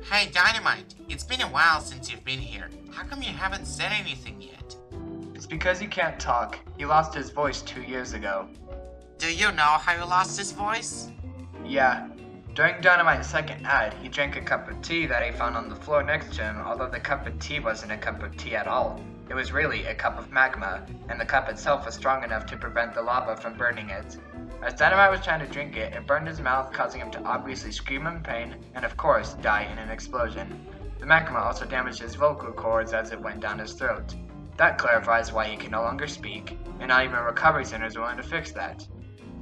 Hey Dynamite, it's been a while since you've been here. How come you haven't said anything yet? It's because he can't talk. He lost his voice 2 years ago. Do you know how you lost his voice? Yeah. During Dynamite's second ad, he drank a cup of tea that he found on the floor next to him, although the cup of tea wasn't a cup of tea at all. It was really a cup of magma, and the cup itself was strong enough to prevent the lava from burning it. As Dynamite was trying to drink it, it burned his mouth, causing him to obviously scream in pain, and of course, die in an explosion. The magma also damaged his vocal cords as it went down his throat. That clarifies why he can no longer speak, and not even a recovery center is willing to fix that.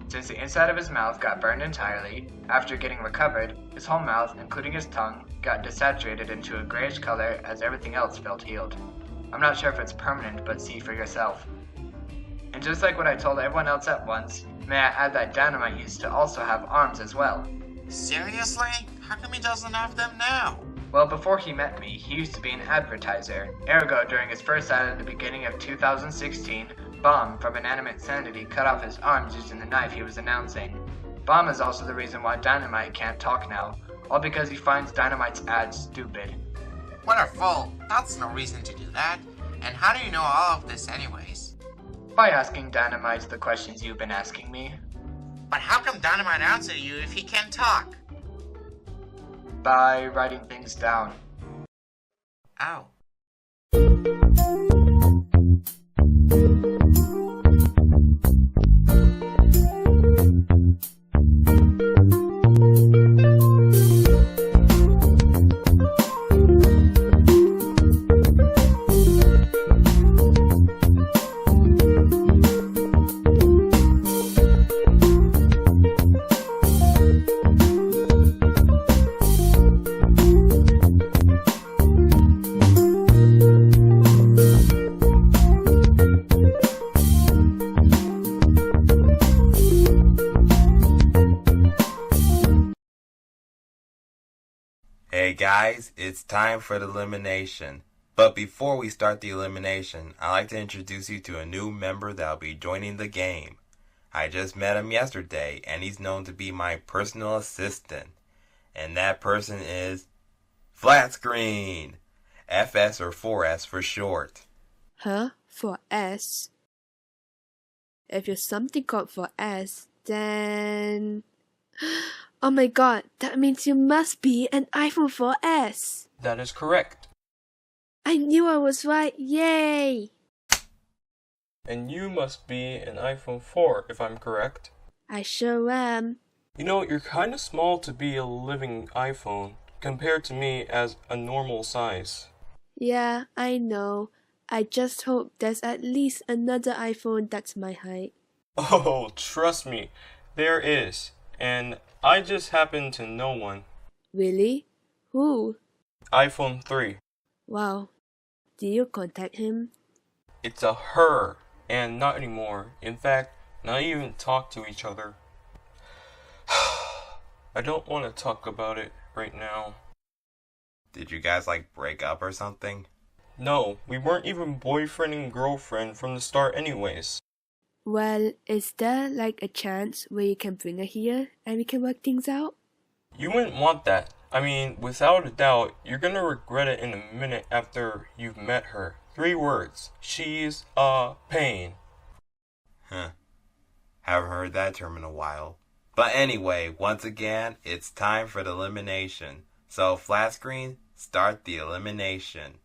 Since the inside of his mouth got burned entirely, after getting recovered, his whole mouth, including his tongue, got desaturated into a grayish color as everything else felt healed. I'm not sure if it's permanent, but see for yourself. And just like what I told everyone else at once, may I add that Dynamite used to also have arms as well. Seriously? How come he doesn't have them now? Well, before he met me, he used to be an advertiser. Ergo, during his first ad at the beginning of 2016, Bomb from Inanimate Sanity cut off his arms using the knife he was announcing. Bomb is also the reason why Dynamite can't talk now, all because he finds Dynamite's ads stupid. What a fool! That's no reason to do that. And how do you know all of this anyways? By asking Dynamite the questions you've been asking me. But how come Dynamite answer you if he can't talk? By writing things down. Oh. Hey guys, it's time for the elimination. But before we start the elimination, I'd like to introduce you to a new member that'll be joining the game. I just met him yesterday, and he's known to be my personal assistant. And that person is Flat Screen, FS or 4S for short. Huh? For S? If you're something called for S, then... Oh my god, that means you must be an iPhone 4S. That is correct. I knew I was right, yay! And you must be an iPhone 4 if I'm correct. I sure am. You know, you're kind of small to be a living iPhone compared to me as a normal size. Yeah, I know. I just hope there's at least another iPhone that's my height. Oh, trust me, there is. And I just happen to know one. Really? Who? iPhone 3. Wow. Did you contact him? It's a her, and not anymore. In fact, not even talk to each other. I don't want to talk about it right now. Did you guys break up or something? No, we weren't even boyfriend and girlfriend from the start anyways. Well, is there a chance where you can bring her here and we can work things out? You wouldn't want that. I mean, without a doubt, you're gonna regret it in a minute after you've met her. 3 words. She's a pain. Huh. Haven't heard that term in a while. But anyway, once again, it's time for the elimination. So, Flat Screen, start the elimination.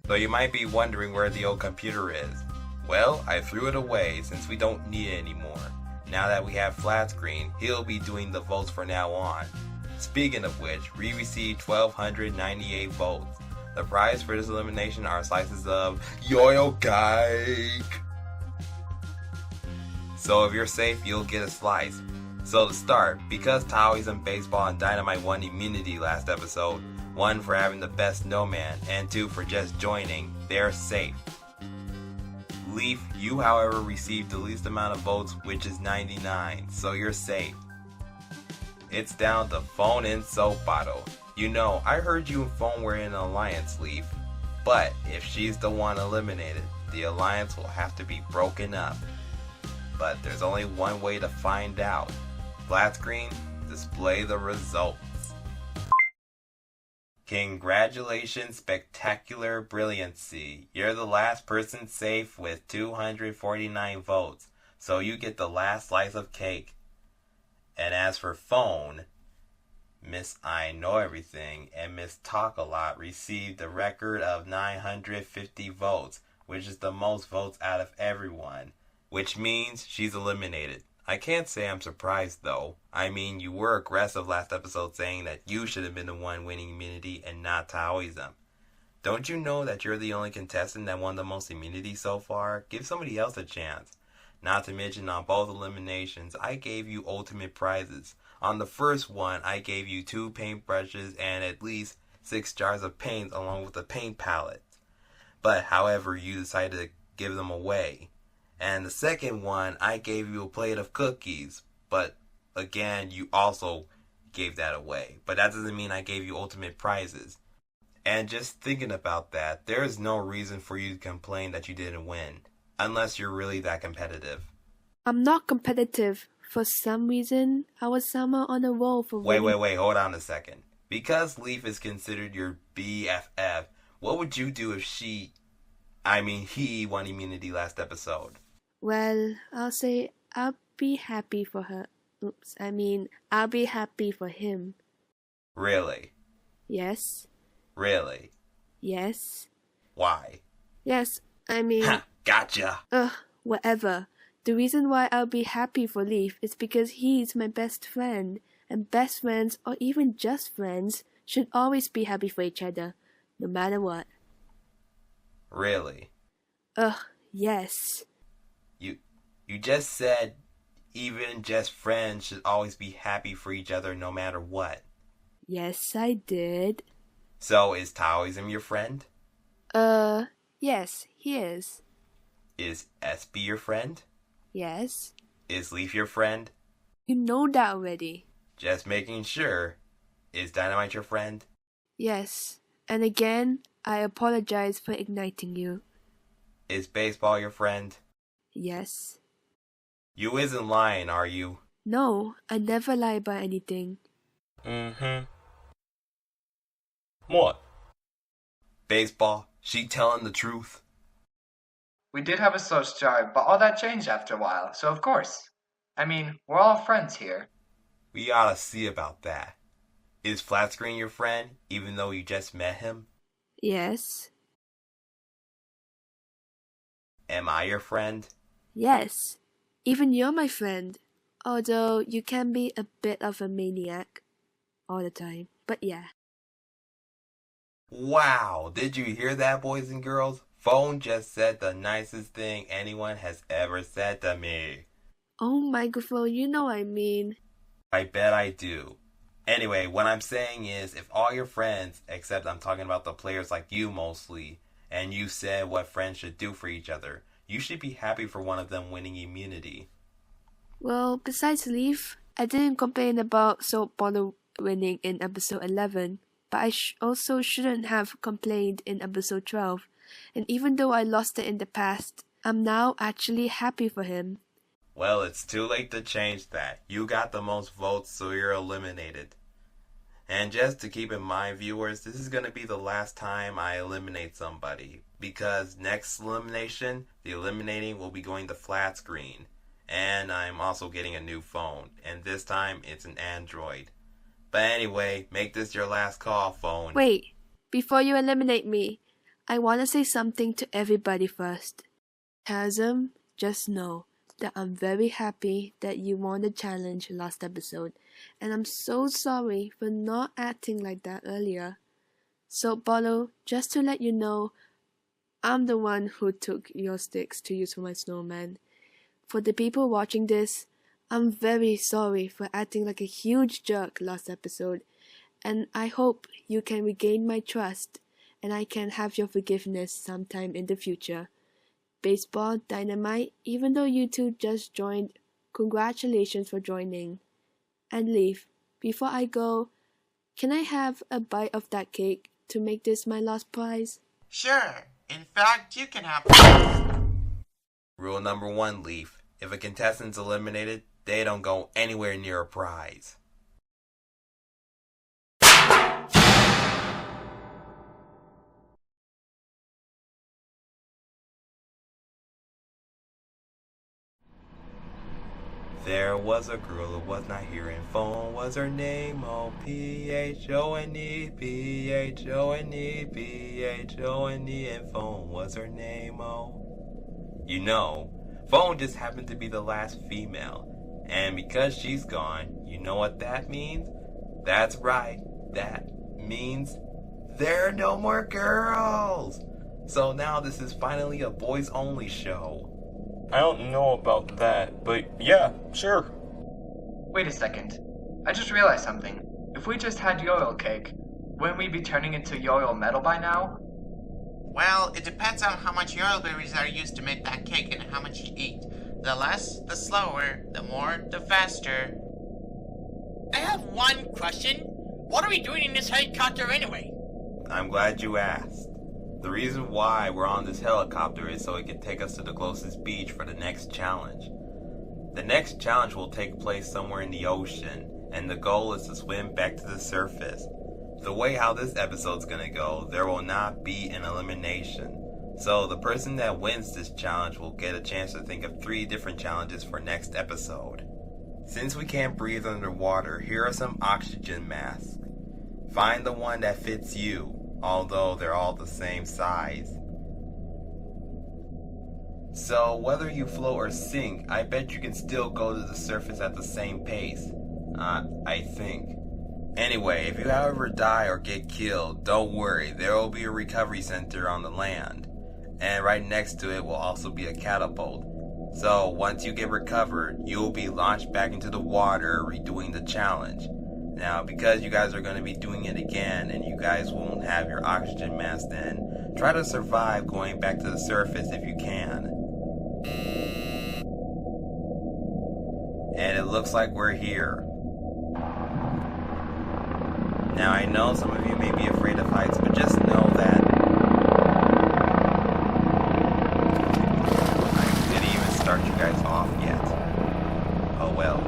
So you might be wondering where the old computer is. Well, I threw it away since we don't need it anymore. Now that we have Flat Screen, he'll be doing the votes from now on. Speaking of which, we received 1,298 votes. The prize for this elimination are slices of Yo-Yo Cake. So if you're safe, you'll get a slice. So to start, because Taoism Baseball and Dynamite won immunity last episode, 1 for having the best snowman, and 2 for just joining, they're safe. Leaf, you however received the least amount of votes, which is 99, so you're safe. It's down to Phone in Soap Bottle. You know, I heard you and Phone were in an alliance, Leaf. But if she's the one eliminated, the alliance will have to be broken up. But there's only one way to find out. Flat screen, display the results. Congratulations, Spectacular Brilliancy. You're the last person safe with 249 votes, so you get the last slice of cake. And as for Phone, Miss I Know Everything and Miss Talk A Lot received a record of 950 votes, which is the most votes out of everyone, which means she's eliminated. I can't say I'm surprised though. I mean, you were aggressive last episode saying that you should have been the one winning immunity and not Taoism. Don't you know that you're the only contestant that won the most immunity so far? Give somebody else a chance. Not to mention on both eliminations, I gave you ultimate prizes. On the first one, I gave you 2 paintbrushes and at least 6 jars of paint along with a paint palette. But however, you decided to give them away. And the second one, I gave you a plate of cookies. But again, you also gave that away. But that doesn't mean I gave you ultimate prizes. And just thinking about that, there is no reason for you to complain that you didn't win. Unless you're really that competitive. I'm not competitive. For some reason, I was somehow on a roll for Wait, hold on a second. Because Leaf is considered your BFF, what would you do if he won immunity last episode? Well, I'll say I'll be happy for her. I'll be happy for him. Really? Yes. Really? Yes. Why? Yes, Ha, gotcha. Whatever. The reason why I'll be happy for Leaf is because he's my best friend, and best friends, or even just friends, should always be happy for each other, no matter what. Really? Yes. You just said even just friends should always be happy for each other no matter what. Yes, I did. So is Taoism your friend? Yes, he is. Is SB your friend? Yes. Is Leaf your friend? You know that already. Just making sure. Is Dynamite your friend? Yes. And again, I apologize for igniting you. Is Baseball your friend? Yes. You isn't lying, are you? No, I never lie about anything. What? Baseball, she telling the truth? We did have a search jar, but all that changed after a while, so of course. We're all friends here. We ought to see about that. Is Flat Screen your friend, even though you just met him? Yes. Am I your friend? Yes. Even you're my friend. Although you can be a bit of a maniac all the time. But yeah. Wow, did you hear that, boys and girls? Phone just said the nicest thing anyone has ever said to me. Oh, microphone, you know what I mean. I bet I do. Anyway, what I'm saying is, if all your friends, except I'm talking about the players like you mostly, and you said what friends should do for each other, you should be happy for one of them winning immunity. Well, besides Leaf, I didn't complain about Soap Bottle winning in episode 11, but I also shouldn't have complained in episode 12. And even though I lost it in the past, I'm now actually happy for him. Well, it's too late to change that. You got the most votes, so you're eliminated. And just to keep in mind, viewers, this is going to be the last time I eliminate somebody. Because next elimination, the eliminating will be going to flat screen. And I'm also getting a new phone. And this time, it's an Android. But anyway, make this your last call, Phone. Wait, before you eliminate me, I want to say something to everybody first. Chasm, just know that I'm very happy that you won the challenge last episode, and I'm so sorry for not acting like that earlier. Soap Bottle, just to let you know, I'm the one who took your sticks to use for my snowman. For the people watching this, I'm very sorry for acting like a huge jerk last episode, and I hope you can regain my trust and I can have your forgiveness sometime in the future. Baseball, Dynamite, even though you two just congratulations for joining. And Leaf, before I go, can I have a bite of that cake to make this my last prize? Sure. In fact, you can have... Rule number 1, Leaf. If a contestant's eliminated, they don't go anywhere near a prize. There was a girl who was not hearing phone. Was her name P-H-O-N-E, P-H-O-N-E, P-H-O-N-E, and phone was her name You know, phone just happened to be the last female. And because she's gone, you know what that means? That's right, that means there are no more girls! So now this is finally a boys only show. I don't know about that, but yeah, sure. Wait a second. I just realized something. If we just had Yo-Yo cake, wouldn't we be turning into Yo-Yo metal by now? Well, it depends on how much Yo-Yo berries are used to make that cake and how much you eat. The less, the slower. The more, the faster. I have one question. What are we doing in this helicopter anyway? I'm glad you asked. The reason why we're on this helicopter is so it can take us to the closest beach for the next challenge. The next challenge will take place somewhere in the ocean, and the goal is to swim back to the surface. The way how this episode's gonna go, there will not be an elimination. So the person that wins this challenge will get a chance to think of 3 different challenges for next episode. Since we can't breathe underwater, here are some oxygen masks. Find the one that fits you, although they're all the same size. So whether you float or sink, I bet you can still go to the surface at the same pace. I think. Anyway, if you ever die or get killed, don't worry, there will be a recovery center on the land. And right next to it will also be a catapult. So once you get recovered, you will be launched back into the water, redoing the challenge. Now, because you guys are going to be doing it again, and you guys won't have your oxygen mask then, try to survive going back to the surface if you can. And it looks like we're here. Now, I know some of you may be afraid of heights, but just know that I didn't even start you guys off yet. Oh well.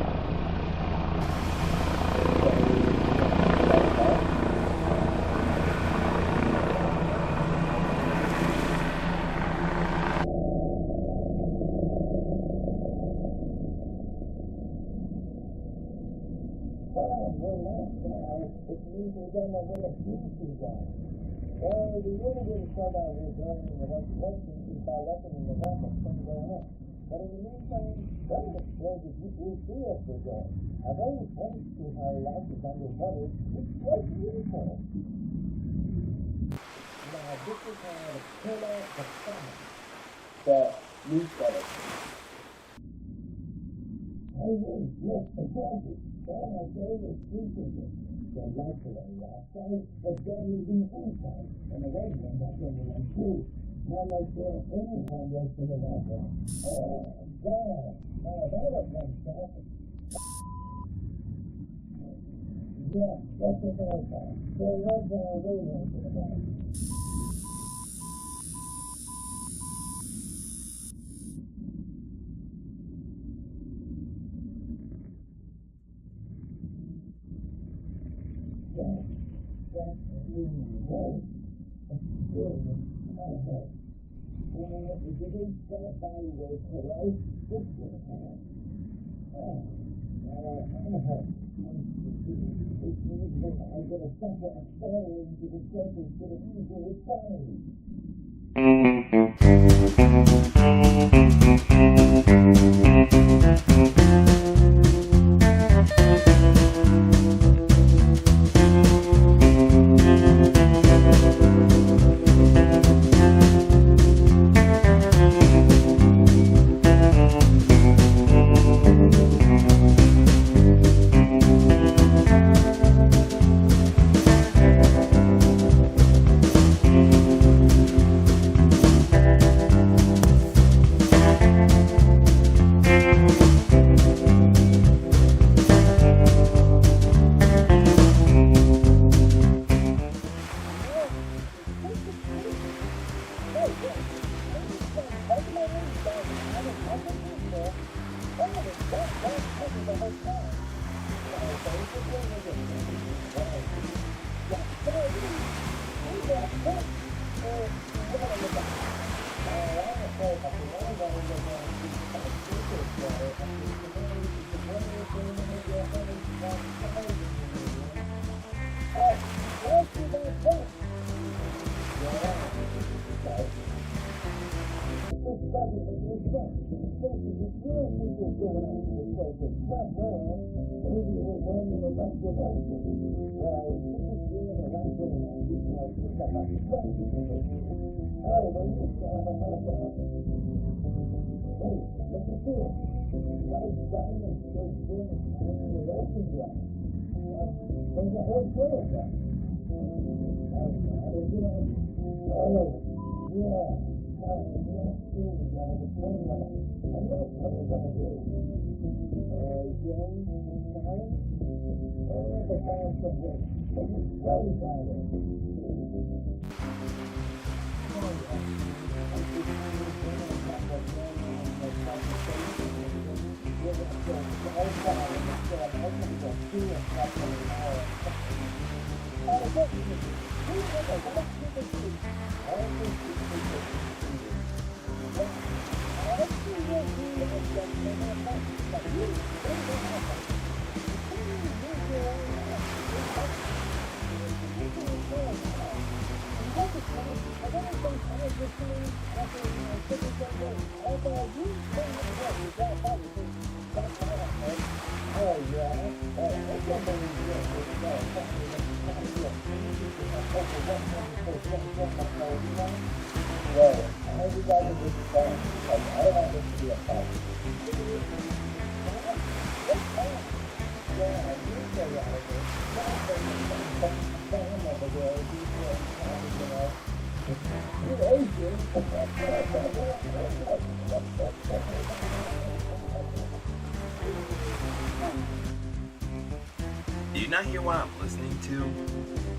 Do you not hear what I'm listening to?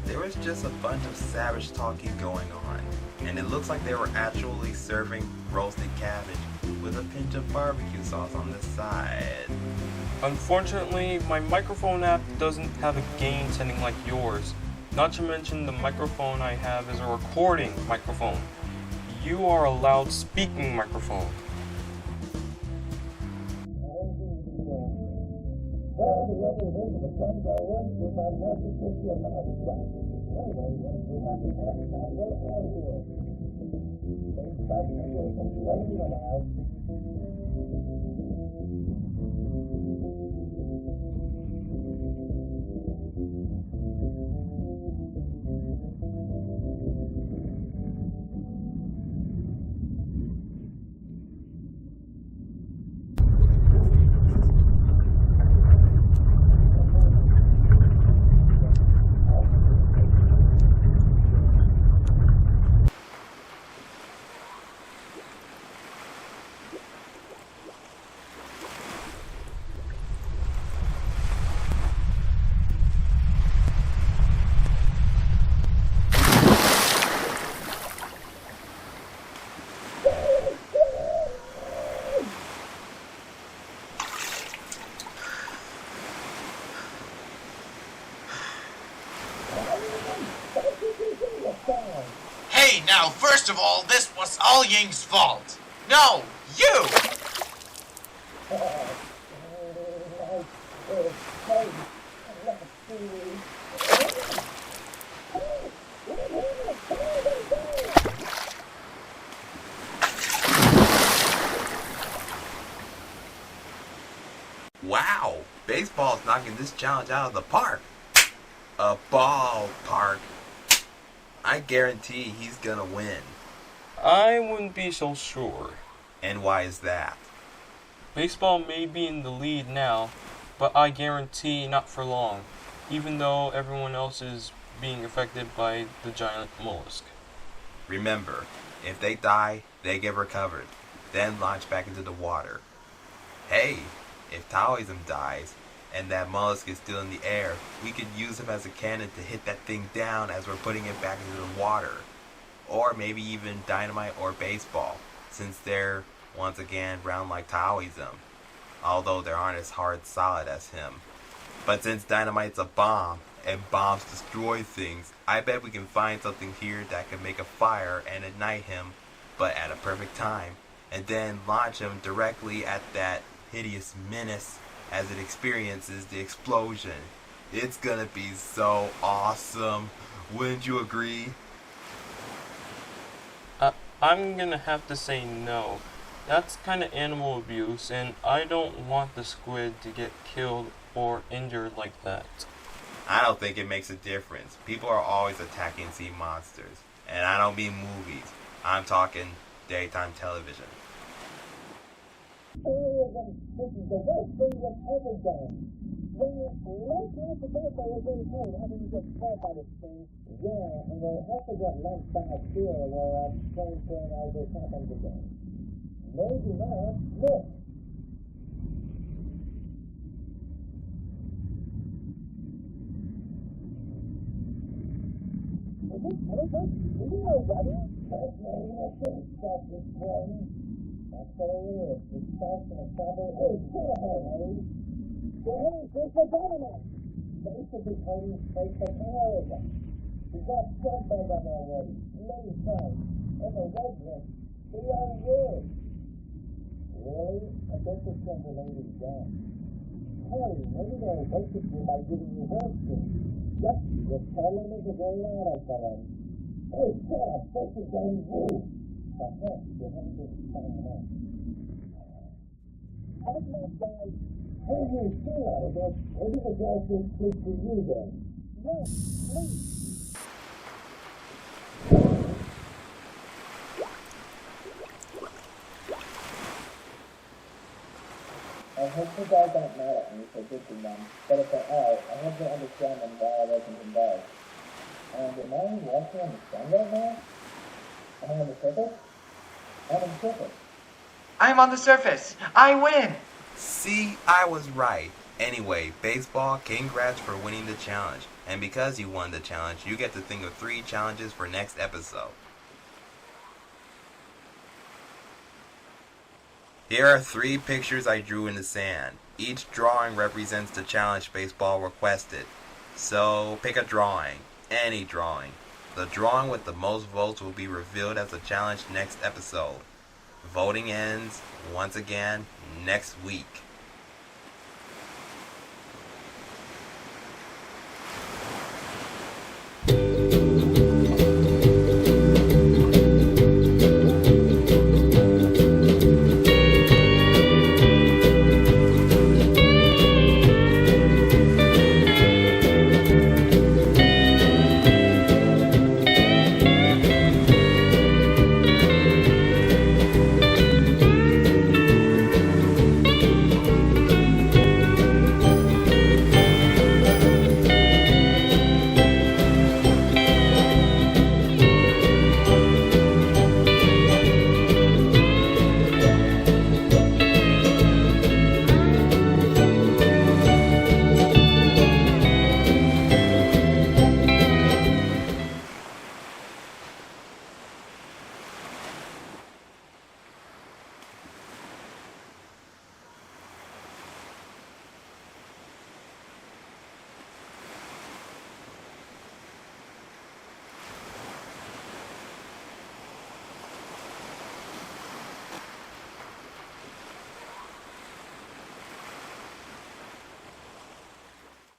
There was just a bunch of savage talking going on, and it looks like they were actually serving roasted cabbage with a pinch of barbecue sauce on the side. Unfortunately, my microphone app doesn't have a gain setting like yours. Not to mention the microphone I have is a recording microphone. You are a loud speaking microphone. Hey, now, first of all, this was all Ying's fault. No, you! Wow, baseball's knocking this challenge out of the park. A ballpark. I guarantee he's gonna win. I wouldn't be so sure. And why is that? Baseball may be in the lead now, but I guarantee not for long, even though everyone else is being affected by the giant mollusk. Remember, if they die, they get recovered, then launched back into the water. Hey, if Taoism dies, and that mollusk is still in the air, we could use him as a cannon to hit that thing down as we're putting it back into the water. or maybe even Dynamite or Baseball, since they're once again round like Taoism, although they aren't as hard solid as him. But since Dynamite's a bomb, and bombs destroy things, I bet we can find something here that can make a fire and ignite him, but at a perfect time, and then launch him directly at that hideous menace as it experiences the explosion. It's gonna be so awesome. Wouldn't you agree? I'm gonna have to say no. That's kind of animal abuse, and I don't want the squid to get killed or injured like that. I don't think it makes a difference. People are always attacking sea monsters. And I don't mean movies. I'm talking daytime television. This is the worst thing we've ever done. When right after that they were being told, having to get caught by this thing, yeah, and they also got left back here where same thing as this happens again. Maybe not, look. You know, buddy, that's not even a thing stuff this morning. That's what it is. It's starts in a trouble. Hey, get ahead, Harry. Get ahead, go for Dynamite. They should be holding straight for terrorism. We got jumped by them already, many times. And the red one, 3 years. Really? I guess it's when the lady's gone. Harry, maybe they'll worship you by giving you worship. Yep, you're telling me to go out of them. Hey, God, this is going through. Perhaps you haven't been found out. I'm not dying. How do you feel out of this? Maybe the girl can speak to you then. Yes, please. I hope you guys aren't mad at me for ditching them, but if they are, I hope you understand them why I wasn't involved. And am I walking on the sun right now? Am I on the surface? I'm on the surface. I'm on the surface. I win. See, I was right. Anyway, Baseball, congrats for winning the challenge. And because you won the challenge, you get to think of 3 challenges for next episode. Here are 3 pictures I drew in the sand. Each drawing represents the challenge Baseball requested. So, pick a drawing. Any drawing. The drawing with the most votes will be revealed as a challenge next episode. Voting ends, once again, next week.